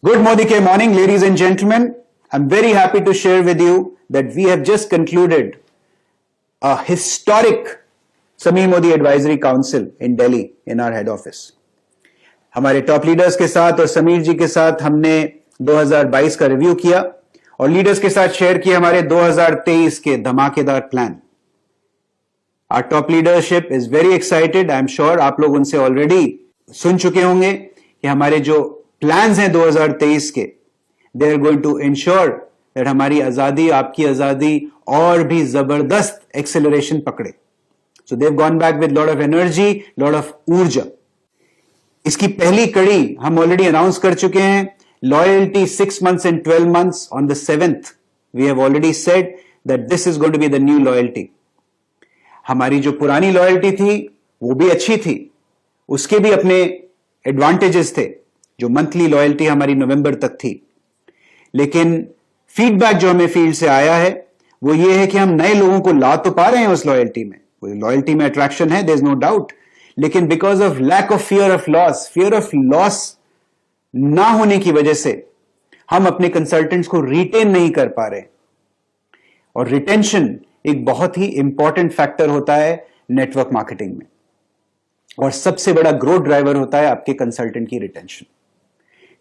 Good Modi Care morning, ladies and gentlemen. I'm very happy to share with you that we have just concluded a historic Sameer Modi Advisory Council in Delhi in our head office. हमारे top leaders के साथ और समीर जी के साथ हमने 2022 का review किया और लीडर्स के साथ शेयर किया हमारे 2023 के धमाकेदार plan. Our top leadership is very excited. I'm sure आप लोग उनसे ऑलरेडी सुन चुके होंगे कि हमारे जो प्लान्स हैं 2023 के, they are going to ensure that हमारी आजादी, आपकी आजादी और भी जबरदस्त एक्सेलरेशन पकड़े. So they've gone back with lot of energy, lot of ऊर्जा. इसकी पहली कड़ी हम ऑलरेडी अनाउंस कर चुके हैं. Loyalty 6 months and 12 months on the 7th. We have already said that this is going to be the new loyalty. हमारी जो पुरानी लॉयल्टी थी वो भी अच्छी थी, उसके भी अपने एडवांटेजेस थे. जो मंथली लॉयल्टी हमारी नवंबर तक थी, लेकिन फीडबैक जो हमें फील्ड से आया है वो ये है कि हम नए लोगों को ला तो पा रहे हैं उस लॉयल्टी में. लॉयल्टी में अट्रैक्शन है, देयर इज नो डाउट, लेकिन because of lack of fear of loss ना होने की वजह से हम अपने कंसल्टेंट्स को रिटेन नहीं कर पा रहे. और रिटेंशन एक बहुत ही इंपॉर्टेंट फैक्टर होता है नेटवर्क मार्केटिंग में, और सबसे बड़ा ग्रोथ ड्राइवर होता है आपके कंसल्टेंट की रिटेंशन.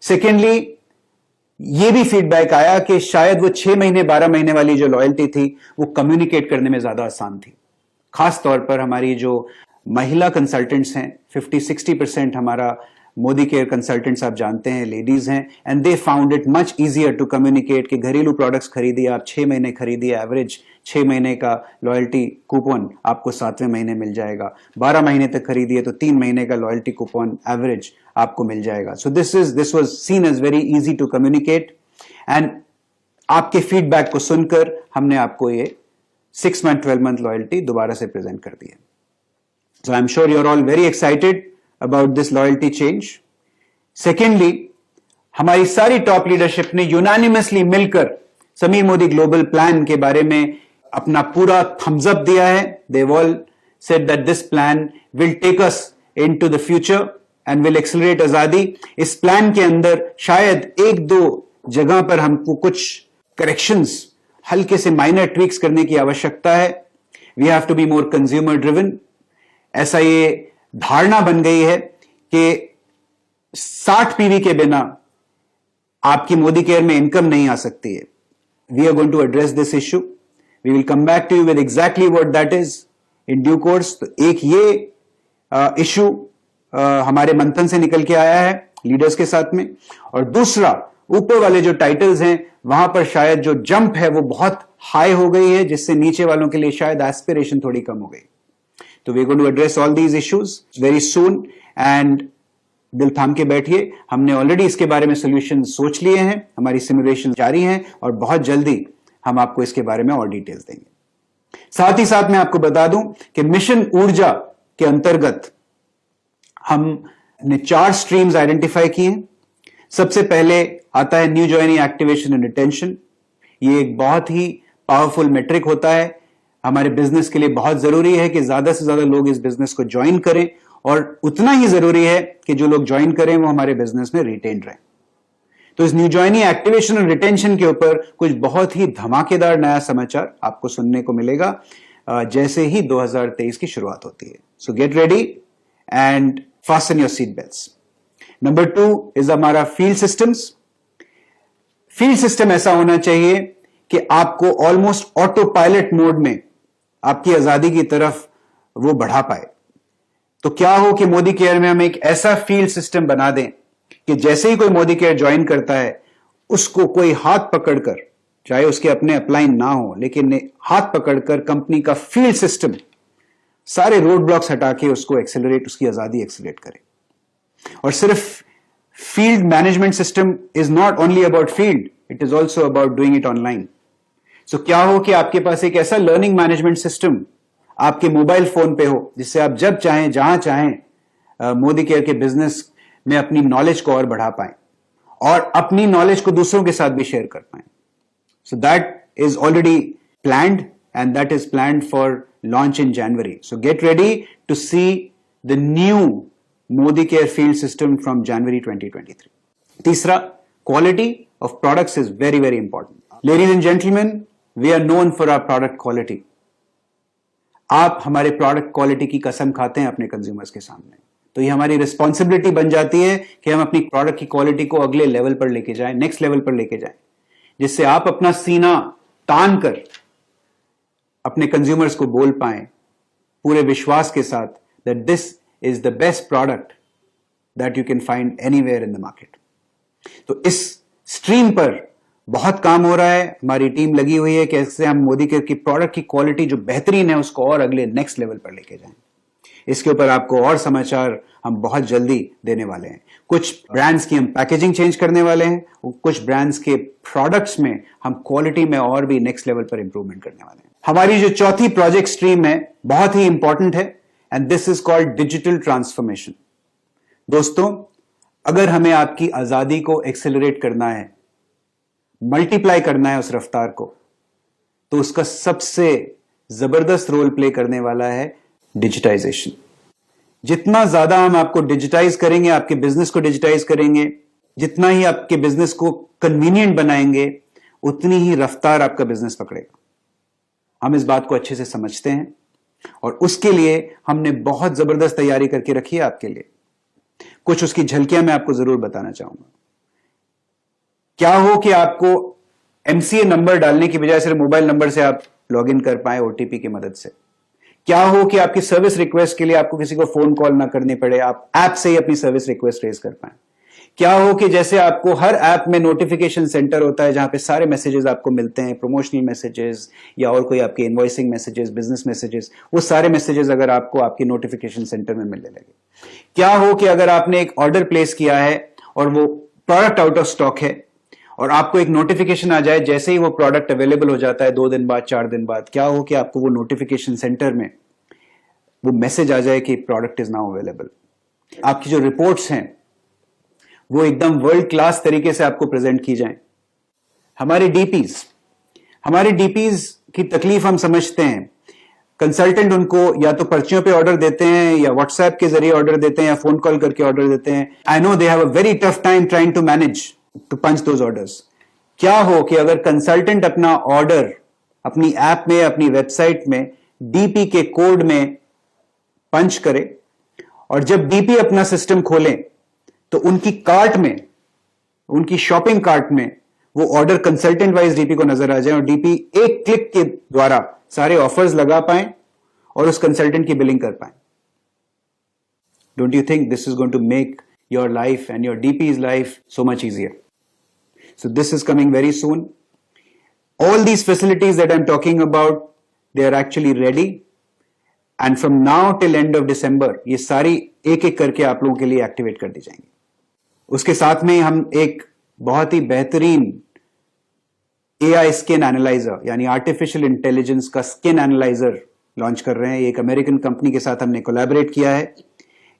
सेकेंडली, यह भी फीडबैक आया कि शायद वो 6 महीने 12 महीने वाली जो लॉयल्टी थी वो कम्युनिकेट करने में ज्यादा आसान थी. खास तौर पर हमारी जो महिला कंसल्टेंट्स हैं, 50-60% हमारा मोदी केयर कंसल्टेंट्स आप जानते हैं लेडीज हैं, and they found it much easier to communicate कि घरेलू प्रोडक्ट्स खरीदिए आप, 6 महीने खरीदिए, एवरेज 6 महीने का लॉयल्टी कूपन आपको 7वें महीने मिल जाएगा, 12 महीने तक खरीदिए तो 3 महीने का लॉयल्टी कूपन एवरेज आपको मिल जाएगा. So this was seen as very easy to communicate, and आपके फीडबैक को सुनकर हमने आपको ये 6 मंथ 12 मंथ लॉयल्टी दोबारा से प्रेजेंट कर दी है. So I am sure you are all very excited about this loyalty change. Secondly, हमारी सारी टॉप लीडरशिप ने यूनानिमसली मिलकर समीर मोदी ग्लोबल प्लान के बारे में अपना पूरा थम्स अप दिया है. They've all said that this plan will take us into the future and will accelerate आजादी. इस प्लान के अंदर शायद 1-2 जगह पर हमको कुछ करेक्शंस, हल्के से माइनर ट्वीक्स करने की आवश्यकता है. We have to be more consumer driven. ऐसा ये धारणा बन गई है कि 60 पीवी के बिना आपकी मोदी केयर में इनकम नहीं आ सकती है. We are going to address this issue. We will come back to you with exactly what that is in due course. तो एक ये इश्यू हमारे मंथन से निकल के आया है लीडर्स के साथ में, और दूसरा ऊपर वाले जो टाइटल्स हैं वहां पर शायद जो जंप है वो बहुत हाई हो गई है, जिससे नीचे वालों के लिए शायद एस्पिरेशन थोड़ी कम हो गई. तो we are going to address all these issues very soon, and दिल थाम के बैठिए. हमने ऑलरेडी इसके बारे में सोल्यूशन सोच लिए हैं, हमारी सिमुलेशन जारी हैं, और बहुत जल्दी हम आपको इसके बारे में और डिटेल्स देंगे. साथ ही साथ मैं आपको बता दूं कि मिशन ऊर्जा के अंतर्गत हमने 4 स्ट्रीम्स आइडेंटिफाई किए हैं. सबसे पहले आता है new joinee activation and retention. ये एक बहुत ही पावरफुल मेट्रिक होता है, हमारे बिजनेस के लिए बहुत जरूरी है कि ज्यादा से ज्यादा लोग इस बिजनेस को ज्वाइन करें, और उतना ही जरूरी है कि जो लोग ज्वाइन करें वो हमारे बिजनेस में रिटेन रहें. तो इस न्यू ज्वाइनी एक्टिवेशन और रिटेंशन के ऊपर कुछ बहुत ही धमाकेदार नया समाचार आपको सुनने को मिलेगा जैसे ही 2023 की शुरुआत होती है. सो get ready and fasten your seat belts. Number 2 is हमारा फील्ड सिस्टम्स. फील्ड सिस्टम ऐसा होना चाहिए कि आपको ऑलमोस्ट ऑटो पायलट मोड में आपकी आजादी की तरफ वो बढ़ा पाए. तो क्या हो कि मोदी केयर में हम एक ऐसा फील्ड सिस्टम बना दें कि जैसे ही कोई मोदी केयर ज्वाइन करता है उसको कोई हाथ पकड़कर, चाहे उसके अपने अपलाइन ना हो, लेकिन हाथ पकड़कर कंपनी का फील्ड सिस्टम सारे रोड ब्लॉक्स हटा के उसको एक्सेलरेट, उसकी आजादी एक्सेलरेट करे. और सिर्फ field management system is not only about field, it is also about doing it online. So क्या हो कि आपके पास एक ऐसा लर्निंग मैनेजमेंट सिस्टम आपके मोबाइल फोन पे हो, जिससे आप जब चाहें जहां चाहें मोदी केयर के बिजनेस में अपनी नॉलेज को और बढ़ा पाएं और अपनी नॉलेज को दूसरों के साथ भी शेयर कर पाएं. So that is already planned, and that is planned for launch in January. So get ready to see the new Modi care field system from January 2023. तीसरा, Quality of products is very, very important. Ladies and gentlemen, we are known for our product quality. आप हमारे product quality की कसम खाते हैं अपने consumers के सामने, तो ये हमारी रिस्पॉन्सिबिलिटी बन जाती है कि हम अपनी प्रोडक्ट की क्वालिटी को अगले लेवल पर लेके जाएं, नेक्स्ट लेवल पर लेके जाएं, जिससे आप अपना सीना तान कर अपने कंज्यूमर्स को बोल पाएं पूरे विश्वास के साथ that this is the best product that you can find anywhere in the market. तो इस स्ट्रीम पर बहुत काम हो रहा है, हमारी टीम लगी हुई है कैसे हम मोदी केयर की प्रोडक्ट की क्वालिटी जो बेहतरीन है उसको और अगले नेक्स्ट लेवल पर लेके जाएं। इसके ऊपर आपको और समाचार हम बहुत जल्दी देने वाले हैं। कुछ ब्रांड्स की हम पैकेजिंग चेंज करने वाले हैं, कुछ ब्रांड्स के प्रोडक्ट्स में हम क्वालिटी में और भी नेक्स्ट लेवल पर इंप्रूवमेंट करने वाले हैं। हमारी जो चौथी प्रोजेक्ट स्ट्रीम है बहुत ही इंपॉर्टेंट है and this is called digital transformation. दोस्तों, अगर हमें आपकी आजादी को एक्सेलरेट करना है, मल्टीप्लाई करना है उस रफ्तार को, तो उसका सबसे जबरदस्त रोल प्ले करने वाला है डिजिटाइजेशन। जितना ज्यादा हम आपको डिजिटाइज करेंगे, आपके बिजनेस को डिजिटाइज करेंगे, जितना ही आपके बिजनेस को कन्वीनियंट बनाएंगे, उतनी ही रफ्तार आपका बिजनेस पकड़ेगा। हम इस बात को अच्छे से समझते हैं और उसके लिए हमने बहुत जबरदस्त तैयारी करके रखी है आपके लिए। कुछ उसकी झलकियां मैं आपको जरूर बताना चाहूंगा। क्या हो कि आपको एमसीए नंबर डालने की बजाय सिर्फ मोबाइल नंबर से आप लॉगिन कर पाए ओटीपी की मदद से। क्या हो कि आपकी सर्विस रिक्वेस्ट के लिए आपको किसी को फोन कॉल ना करनी पड़े, आप ऐप से ही अपनी सर्विस रिक्वेस्ट रेज कर पाए। क्या हो कि जैसे आपको हर ऐप में नोटिफिकेशन सेंटर होता है जहां पे सारे मैसेजेस आपको मिलते हैं, प्रमोशनल मैसेजेस या और कोई आपके इनवॉइसिंग मैसेजेस, बिजनेस मैसेजेस, वो सारे मैसेजेस अगर आपको आपके नोटिफिकेशन सेंटर में मिलने लगे। क्या हो कि अगर आपने एक ऑर्डर प्लेस किया है और वो प्रोडक्ट आउट ऑफ स्टॉक है और आपको एक नोटिफिकेशन आ जाए जैसे ही वो प्रोडक्ट अवेलेबल हो जाता है 2 दिन बाद, 4 दिन बाद, क्या हो कि आपको वो नोटिफिकेशन सेंटर में वो मैसेज आ जाए कि प्रोडक्ट इज नाउ अवेलेबल। आपकी जो रिपोर्ट्स हैं वो एकदम वर्ल्ड क्लास तरीके से आपको प्रेजेंट की जाएं। हमारे डीपीज की तकलीफ हम समझते हैं। कंसल्टेंट उनको या तो पर्चियों पे ऑर्डर देते हैं या व्हाट्सएप के जरिए ऑर्डर देते हैं या फोन कॉल करके ऑर्डर देते हैं। I know they have a very tough time trying to manage to punch those orders. क्या हो कि अगर कंसल्टेंट अपना ऑर्डर अपनी ऐप में, अपनी वेबसाइट में डीपी के कोड में पंच करे और जब डीपी अपना सिस्टम खोलें तो उनकी कार्ट में, उनकी शॉपिंग कार्ट में वो ऑर्डर कंसल्टेंट वाइज डीपी को नजर आ जाए और डीपी एक क्लिक के द्वारा सारे ऑफर्स लगा पाए और उस कंसल्टेंट की बिलिंग कर पाए। Don't you think this is going to make your life and your DPs life so much easier? So this is coming very soon. All these facilities that I'm talking about, they are actually ready. And from now till end of December, ये सारी एक एक करके आप लोगों के लिए activate कर दी जाएंगी। उसके साथ में हम एक बहुत ही बेहतरीन AI स्किन एनालाइजर यानी आर्टिफिशियल इंटेलिजेंस का स्किन एनालाइजर लॉन्च कर रहे हैं। एक अमेरिकन कंपनी के साथ हमने कोलैबोरेट किया है।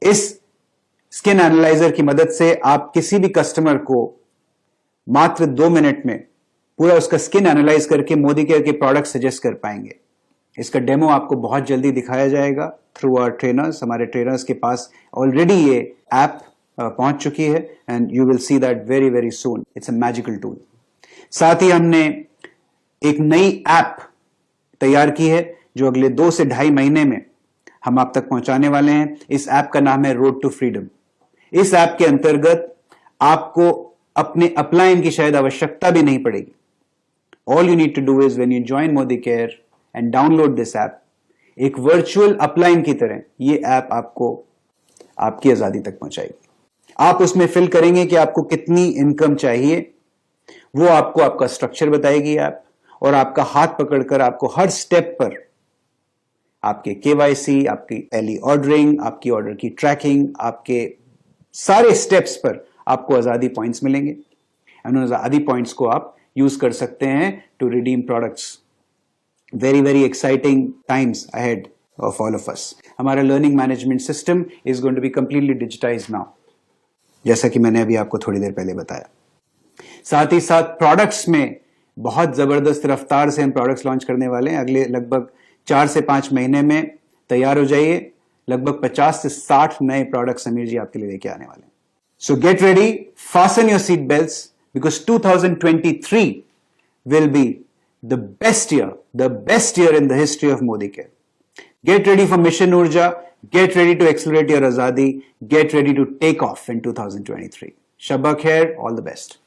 इस स्किन एनालाइजर की मदद से आप किसी भी कस्टमर को मात्र 2 मिनट में पूरा उसका स्किन एनालाइज करके मोदी केयर के प्रोडक्ट सजेस्ट कर पाएंगे। इसका डेमो आपको बहुत जल्दी दिखाया जाएगा थ्रू आवर ट्रेनर्स। हमारे ट्रेनर्स के पास ऑलरेडी ये ऐप पहुंच चुकी है and you will see that very very soon. It's a magical tool. साथ ही हमने एक नई ऐप तैयार की है जो अगले 2 से 2.5 महीने में हम आप तक पहुंचाने वाले हैं। इस ऐप का नाम है रोड टू फ्रीडम। इस ऐप के अंतर्गत आपको अपने अपलाइन की शायद आवश्यकता भी नहीं पड़ेगी। All you need to do is when you join Modi care and download this app, एक वर्चुअल अपलाइन की तरह ये ऐप आपको आपकी आजादी तक पहुंचाएगी। आप उसमें फिल करेंगे कि आपको कितनी इनकम चाहिए, वो आपको आपका स्ट्रक्चर बताएगी ऐप और आपका हाथ पकड़कर आपको हर स्टेप पर आपके केवाईसी, आपकी पहली ऑर्डरिंग, आपकी ऑर्डर की ट्रैकिंग, आपके सारे स्टेप्स पर आपको आजादी पॉइंट्स मिलेंगे एंड उन आजादी पॉइंट्स को आप यूज कर सकते हैं to redeem products. Very very exciting times ahead of all of us. हमारा learning management system is going to be completely digitised now, जैसा कि मैंने अभी आपको थोड़ी देर पहले बताया। साथ ही साथ प्रोडक्ट्स में बहुत जबरदस्त रफ्तार से हम प्रोडक्ट्स लॉन्च करने वाले हैं। अगले लगभग 4 से 5 महीने में तैयार हो जाइए। लगभग 50 से 60 नए प्रोडक्ट्स समीर जी आपके लिए लेके आने वाले हैं। So get ready, fasten your seat belts, because 2023 will be the best year in the history of Modi Care. Get ready for Mission Urja, get ready to accelerate your Azadi, get ready to take off in 2023. Shabba Khair, all the best.